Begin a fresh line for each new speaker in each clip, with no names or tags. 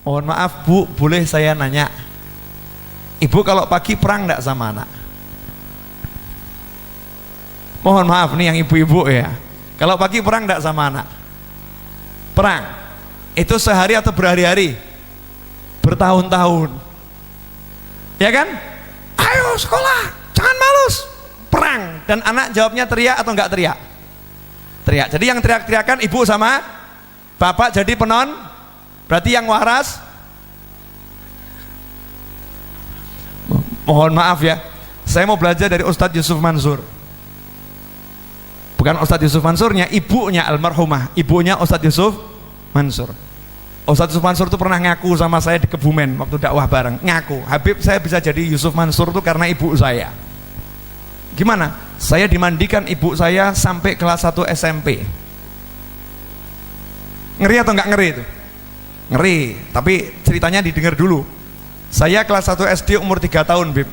Mohon maaf Bu, boleh saya nanya, Ibu kalau pagi perang enggak sama anak? Mohon maaf nih yang ibu-ibu ya, kalau pagi perang enggak sama anak? Perang itu sehari atau berhari-hari? Bertahun-tahun, ya kan? Ayo sekolah, jangan malus, perang. Dan anak jawabnya teriak atau enggak teriak? Teriak. Jadi yang teriak-teriakan ibu sama bapak jadi penon, berarti yang waras. Mohon maaf ya, saya mau belajar dari Ustadz Yusuf Mansur. Bukan Ustadz Yusuf Mansurnya, ibunya almarhumah, ibunya Ustadz Yusuf Mansur. Ustadz Yusuf Mansur itu pernah ngaku sama saya di Kebumen waktu dakwah bareng, ngaku, Habib saya bisa jadi Yusuf Mansur itu karena ibu saya. Gimana? Saya dimandikan ibu saya sampai kelas 1 SMP. Ngeri atau enggak ngeri itu? Ngeri, tapi ceritanya didengar dulu. Saya kelas 1 SD umur 3 tahun, Bib.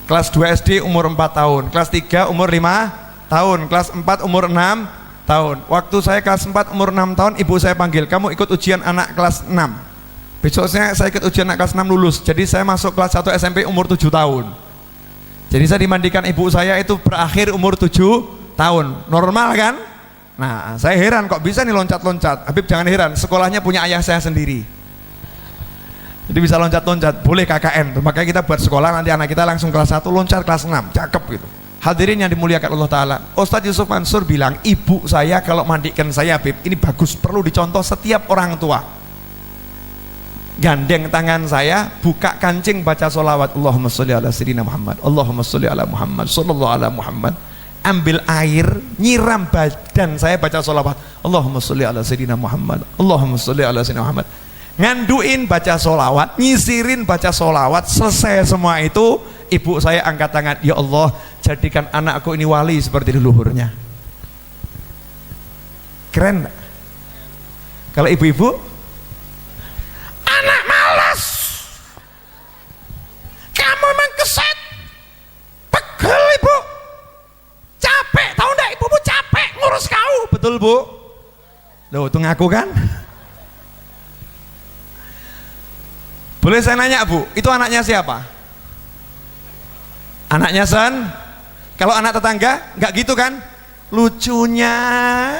Kelas 2 SD umur 4 tahun, kelas 3 umur 5 tahun, kelas 4 umur 6 tahun. Waktu saya kelas 4 umur 6 tahun, ibu saya panggil, kamu ikut ujian anak kelas 6. Besoknya saya ikut ujian anak kelas 6 lulus. Jadi saya masuk kelas 1 SMP umur 7 tahun. Jadi saya dimandikan ibu saya itu berakhir umur 7 tahun. Normal kan? Nah, saya heran kok bisa nih loncat-loncat. Habib jangan heran, sekolahnya punya ayah saya sendiri. Jadi bisa loncat-loncat, boleh KKN. Makanya kita buat sekolah, nanti anak kita langsung kelas 1 loncat kelas 6, cakep gitu. Hadirin yang dimuliakan Allah Ta'ala, Ustadz Yusuf Mansur bilang, ibu saya kalau mandikan saya, Bib, ini bagus, perlu dicontoh setiap orang tua. Gandeng tangan saya, buka kancing, baca sholawat, Allahumma sholli ala sayyidina Muhammad, Allahumma sholli ala Muhammad, sallallahu ala Muhammad. Ambil air, nyiram badan saya, baca sholawat, Allahumma sholli ala sayyidina Muhammad, Allahumma sholli ala sayyidina Muhammad. Nganduin baca sholawat, nyisirin baca sholawat, selesai semua itu, ibu saya angkat tangan, ya Allah, jadikan anakku ini wali seperti leluhurnya. Keren gak? Kalau ibu-ibu, anak malas, kamu emang keset, pegel ibu, capek, tahu enggak ibu capek ngurus kau, betul Bu? Loh, itu ngaku kan? Boleh saya nanya Bu, itu anaknya siapa? Anaknya Sen? Kalau anak tetangga, nggak gitu kan? Lucunya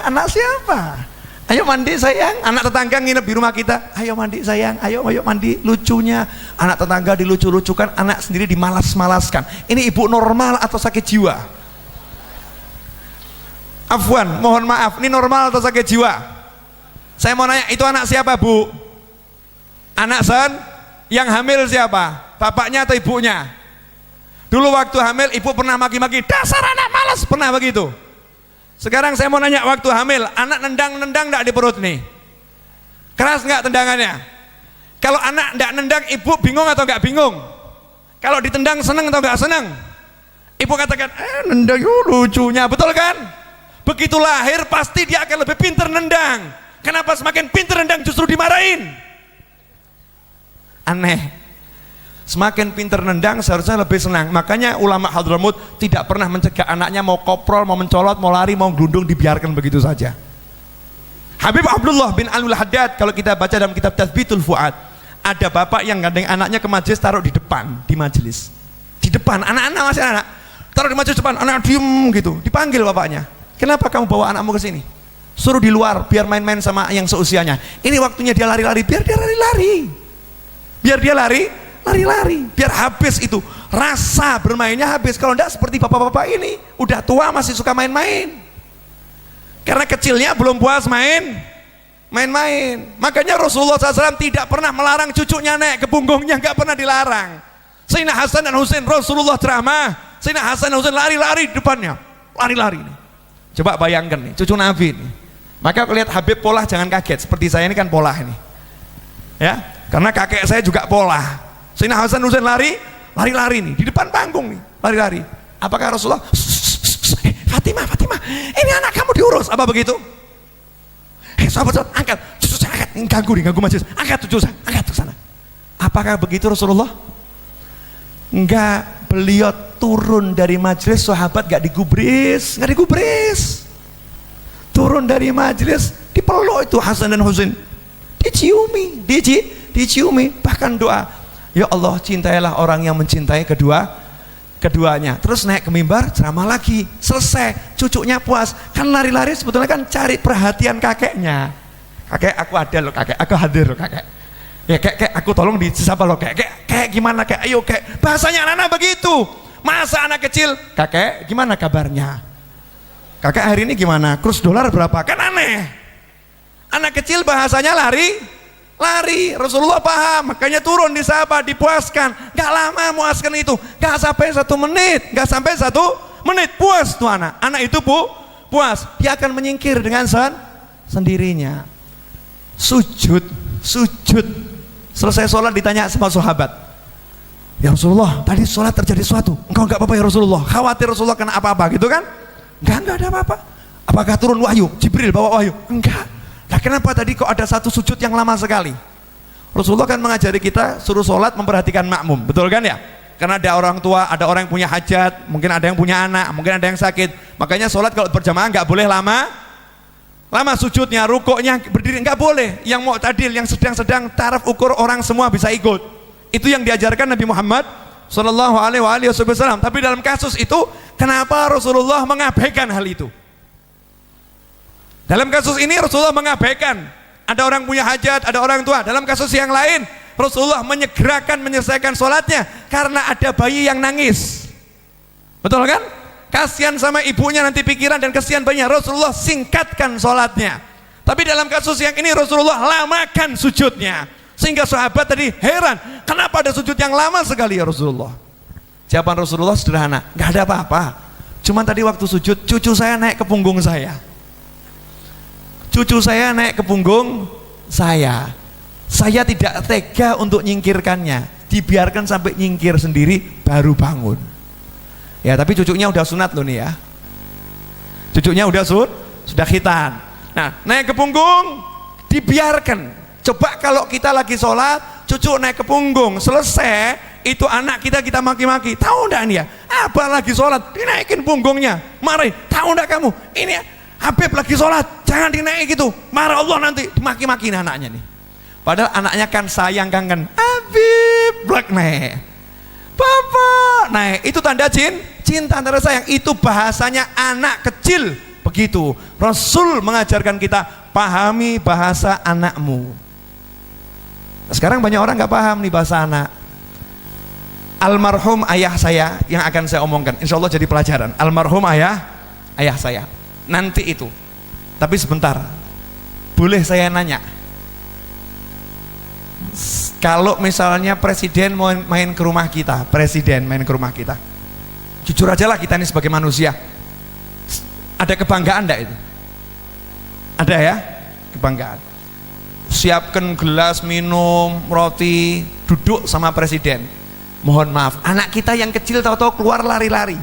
anak siapa? Ayo mandi sayang, anak tetangga nginep di rumah kita, ayo mandi sayang, ayo mandi. Lucunya anak tetangga dilucu-lucukan, anak sendiri dimalas-malaskan. Ini ibu normal atau sakit jiwa? Afwan, mohon maaf, ini normal atau sakit jiwa? Saya mau nanya, itu anak siapa Bu? Anak Sen? Yang hamil siapa? Bapaknya atau ibunya? Dulu waktu hamil ibu pernah maki-maki, dasar anak malas, pernah begitu? Sekarang saya mau nanya, waktu hamil anak nendang-nendang enggak di perut nih? Keras enggak tendangannya? Kalau anak enggak nendang, ibu bingung atau enggak bingung? Kalau ditendang seneng atau enggak seneng? Ibu katakan, nendang lucunya, betul kan? Begitu lahir pasti dia akan lebih pinter nendang. Kenapa semakin pinter nendang justru dimarahin? Aneh. Semakin pinter nendang seharusnya lebih senang. Makanya ulama Hadramut tidak pernah mencegah anaknya mau koprol, mau mencolot, mau lari, mau gelundung, dibiarkan begitu saja. Habib Abdullah bin Alul Haddad, kalau kita baca dalam kitab Tathbitul Fuad, ada bapak yang gandeng anaknya ke majelis, taruh di depan, di majelis, di depan, anak-anak masih anak, taruh di majelis depan, anak diem gitu, dipanggil bapaknya, kenapa kamu bawa anakmu ke sini? Suruh di luar biar main-main sama yang seusianya. Ini waktunya dia lari-lari, biar dia lari-lari. Biar dia lari-lari, biar habis itu rasa bermainnya habis. Kalau enggak seperti bapak-bapak ini, udah tua masih suka main-main. Karena kecilnya belum puas main-main. Makanya Rasulullah SAW tidak pernah melarang cucunya naik ke punggungnya, nggak pernah dilarang. Sayyidina Hasan dan Husain, Rasulullah ceramah, Sayyidina Hasan dan Husain lari-lari di depannya, lari-lari nih. Coba bayangkan nih, cucu Nabi nih. Maka aku lihat Habib pola, jangan kaget. Seperti saya ini kan pola ini, ya. Karena kakek saya juga pola. Sayyidina Hasan Husain lari-lari nih di depan panggung nih, lari-lari. Apakah Rasulullah, Fatimah, ini anak kamu diurus, apa begitu? Sahabat, angkat, cucu saya angkat, ini ganggu majelis, angkat cucu saya, angkat ke sana. Apakah begitu Rasulullah? Enggak, beliau turun dari majelis, sahabat enggak digubris. Turun dari majelis, dipeluk itu Hasan dan Husain, diciumi. Bahkan doa, ya Allah cintailah orang yang mencintai keduanya. Terus naik ke mimbar, ceramah lagi, selesai, cucunya puas. Kan lari-lari sebetulnya kan cari perhatian kakeknya. Kakek, aku ada loh kakek, aku hadir loh kakek. Ya kek, aku tolong disapa loh kek gimana kek, ayo kek. Bahasanya anak-anak begitu. Masa anak kecil, kakek gimana kabarnya? Kakek hari ini gimana? Kurs dolar berapa? Kan aneh. Anak kecil bahasanya lari. Rasulullah paham, makanya turun disapa, dipuaskan. Gak lama muaskan itu, gak sampai 1 menit, puas tuh anak. Anak itu puas, dia akan menyingkir dengan sendirinya. Sujud. Selesai sholat ditanya sama sahabat, ya Rasulullah, tadi sholat terjadi sesuatu. Engkau gak apa-apa ya Rasulullah? Khawatir Rasulullah kena apa-apa gitu kan? Enggak ada apa-apa. Apakah turun wahyu? Jibril bawa wahyu? Enggak. Nah kenapa tadi kok ada satu sujud yang lama sekali? Rasulullah kan mengajari kita suruh sholat memperhatikan makmum, betul kan ya? Karena ada orang tua, ada orang yang punya hajat, mungkin ada yang punya anak, mungkin ada yang sakit. Makanya sholat kalau berjamaah nggak boleh lama sujudnya, rukuknya berdiri nggak boleh. Yang mu'tadil, yang sedang taraf ukur orang semua bisa ikut. Itu yang diajarkan Nabi Muhammad Sallallahu Alaihi Wasallam. Tapi dalam kasus itu, kenapa Rasulullah mengabaikan hal itu? Dalam kasus ini Rasulullah mengabaikan. Ada orang punya hajat, ada orang tua. Dalam kasus yang lain, Rasulullah menyegerakan menyelesaikan sholatnya karena ada bayi yang nangis. Betul kan? Kasihan sama ibunya nanti pikiran dan kasihan bayinya. Rasulullah singkatkan sholatnya. Tapi dalam kasus yang ini Rasulullah lamakan sujudnya, sehingga sahabat tadi heran, kenapa ada sujud yang lama sekali ya Rasulullah? Jawaban Rasulullah sederhana, nggak ada apa-apa. Cuman tadi waktu sujud, cucu saya naik ke punggung saya. Cucu saya naik ke punggung saya. Saya tidak tega untuk nyingkirkannya. Dibiarkan sampai nyingkir sendiri baru bangun. Ya, tapi cucunya udah sunat loh nih ya. Cucunya udah sudah khitan. Nah, naik ke punggung, dibiarkan. Coba kalau kita lagi sholat, cucu naik ke punggung, selesai, itu anak kita maki-maki. Tahu enggak nih ya? Apa lagi sholat, dinaikin punggungnya, marahin. Tahu enggak kamu? Ini Habib lagi sholat, jangan dinaik gitu. Marah Allah nanti, dimaki-maki anaknya nih. Padahal anaknya kan sayang kangen. Habib, blak naik. Bapak naik, itu tanda cinta antara sayang. Itu bahasanya anak kecil. Begitu Rasul mengajarkan kita, pahami bahasa anakmu. Sekarang banyak orang nggak paham nih bahasa anak. Almarhum ayah saya yang akan saya omongkan, insya Allah jadi pelajaran. Almarhum ayah saya nanti itu. Tapi sebentar, boleh saya nanya, kalau misalnya presiden main ke rumah kita, jujur aja lah kita ini sebagai manusia, ada kebanggaan enggak itu? Ada ya, kebanggaan. Siapkan gelas minum, roti, duduk sama presiden. Mohon maaf, anak kita yang kecil tahu-tahu keluar lari-lari.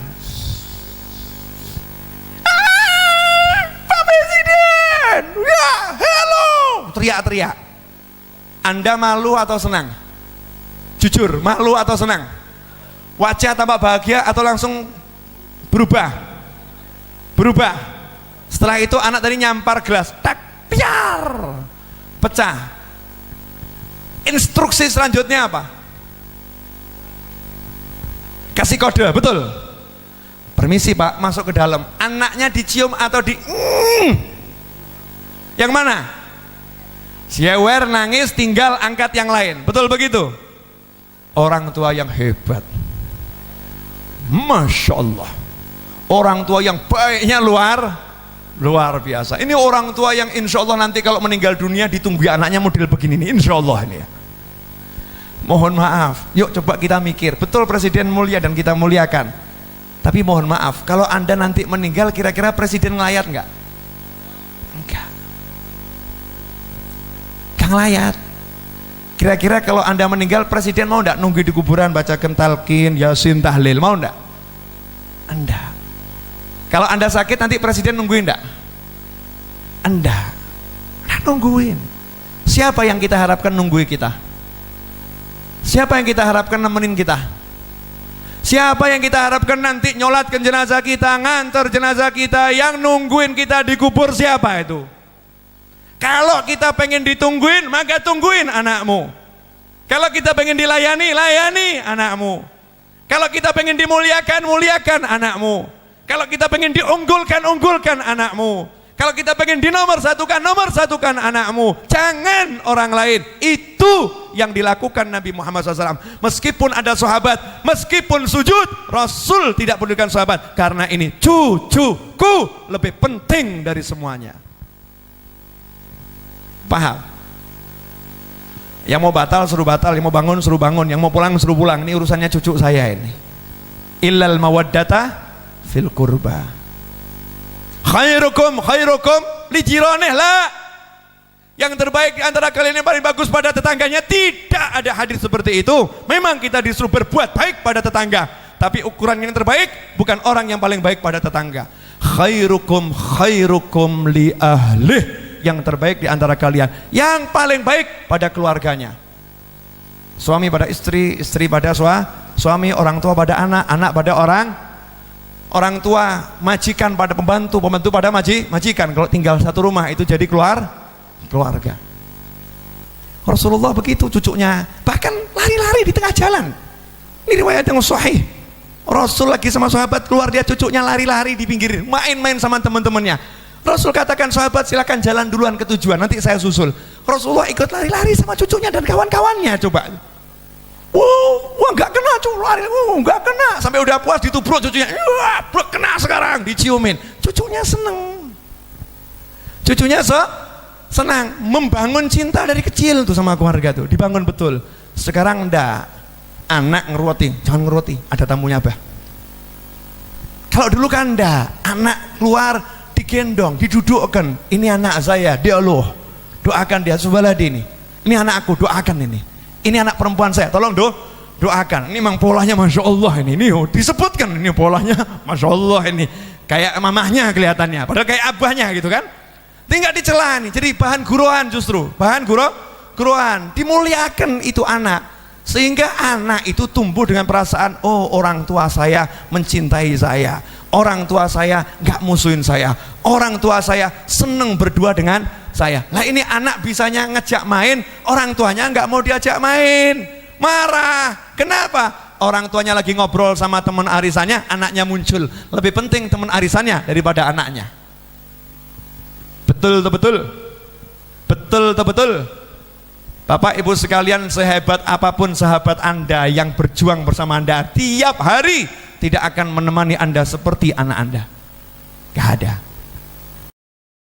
Pak Presiden, ya, hello, teriak-teriak. Anda malu atau senang? Jujur, malu atau senang? Wajah tampak bahagia atau langsung berubah? Setelah itu anak tadi nyampar gelas, tak, piar, pecah. Instruksi selanjutnya apa? Kasih kode, betul? Permisi Pak, masuk ke dalam. Anaknya dicium atau yang mana? Jewer, nangis, tinggal angkat yang lain. Betul begitu? Orang tua yang hebat, Masya Allah. Orang tua yang baiknya luar biasa. Ini orang tua yang insya Allah nanti kalau meninggal dunia ditunggu anaknya model begini nih, insya Allah ini ya. Mohon maaf, yuk coba kita mikir. Betul presiden mulia dan kita muliakan. Tapi mohon maaf, kalau Anda nanti meninggal, kira-kira presiden ngelayat nggak? Enggak. Kang layat. Kira-kira kalau Anda meninggal, presiden mau nggak nunggu di kuburan bacakan talqin, yasin, tahlil, mau nggak? Anda. Kalau Anda sakit nanti presiden nungguin enggak? Anda nungguin. Siapa yang kita harapkan nungguin kita? Siapa yang kita harapkan nemenin kita? Siapa yang kita harapkan nanti nyolatkan jenazah kita, ngantar jenazah kita, yang nungguin kita dikubur, siapa itu? Kalau kita pengen ditungguin, maka tungguin anakmu. Kalau kita pengen dilayani, layani anakmu. Kalau kita pengen dimuliakan, muliakan anakmu. Kalau kita pengen diunggulkan, unggulkan anakmu. Kalau kita pengen nomor satukan anakmu. Jangan orang lain. Itu yang dilakukan Nabi Muhammad SAW. Meskipun ada sahabat, meskipun sujud, Rasul tidak pedulikan sahabat. Karena ini cucuku lebih penting dari semuanya. Paham? Yang mau batal suruh batal, yang mau bangun suruh bangun, yang mau pulang suruh pulang. Ini urusannya cucu saya ini. Illal mawaddata fil qurba. Khairukum li jiranih la. Yang terbaik di antara kalian yang paling bagus pada tetangganya. Tidak ada hadis seperti itu. Memang kita disuruh berbuat baik pada tetangga, tapi ukuran yang terbaik bukan orang yang paling baik pada tetangga. Khairukum li ahlih. Yang terbaik di antara kalian yang paling baik pada keluarganya. Suami pada istri, istri pada suami, orang tua pada anak, anak pada orang tua, majikan pada pembantu, pembantu pada majikan. Kalau tinggal satu rumah itu jadi keluarga. Rasulullah begitu cucunya, bahkan lari-lari di tengah jalan. Ini riwayat yang sahih. Rasul lagi sama sahabat keluar, dia cucunya lari-lari di pinggir, main-main sama teman-temannya. Rasul katakan, sahabat silakan jalan duluan ke tujuan, nanti saya susul. Rasulullah ikut lari-lari sama cucunya dan kawan-kawannya. Coba, wah nggak kena cucu lari, nggak kena, sampai udah puas ditubruk cucunya, wah kena sekarang, diciumin. Cucunya seneng, senang, membangun cinta dari kecil tuh sama keluarga tuh, dibangun betul. Sekarang ndak, anak ngeroti, jangan ngeroti, ada tamunya Abah. Kalau dulu kan ndak, anak keluar digendong, didudukkan, ini anak saya, dia loh, doakan dia, Subhaladi ini anak aku, doakan ini anak perempuan saya, tolong doakan, ini memang polanya Masya Allah ini disebutkan, ini polanya Masya Allah ini, kayak mamahnya kelihatannya, padahal kayak abahnya gitu kan, tinggal dicela nih, jadi bahan guruan, justru bahan guruan, dimuliakan itu anak, sehingga anak itu tumbuh dengan perasaan, oh orang tua saya mencintai saya, orang tua saya nggak musuhin saya, orang tua saya seneng berdua dengan saya. Lah ini anak bisanya ngejak main, orang tuanya nggak mau diajak main, marah. Kenapa? Orang tuanya lagi ngobrol sama teman arisannya, anaknya muncul. Lebih penting teman arisannya daripada anaknya. Betul. Bapak Ibu sekalian, sehebat apapun sahabat Anda yang berjuang bersama Anda tiap hari, tidak akan menemani Anda seperti anak Anda. Gak ada.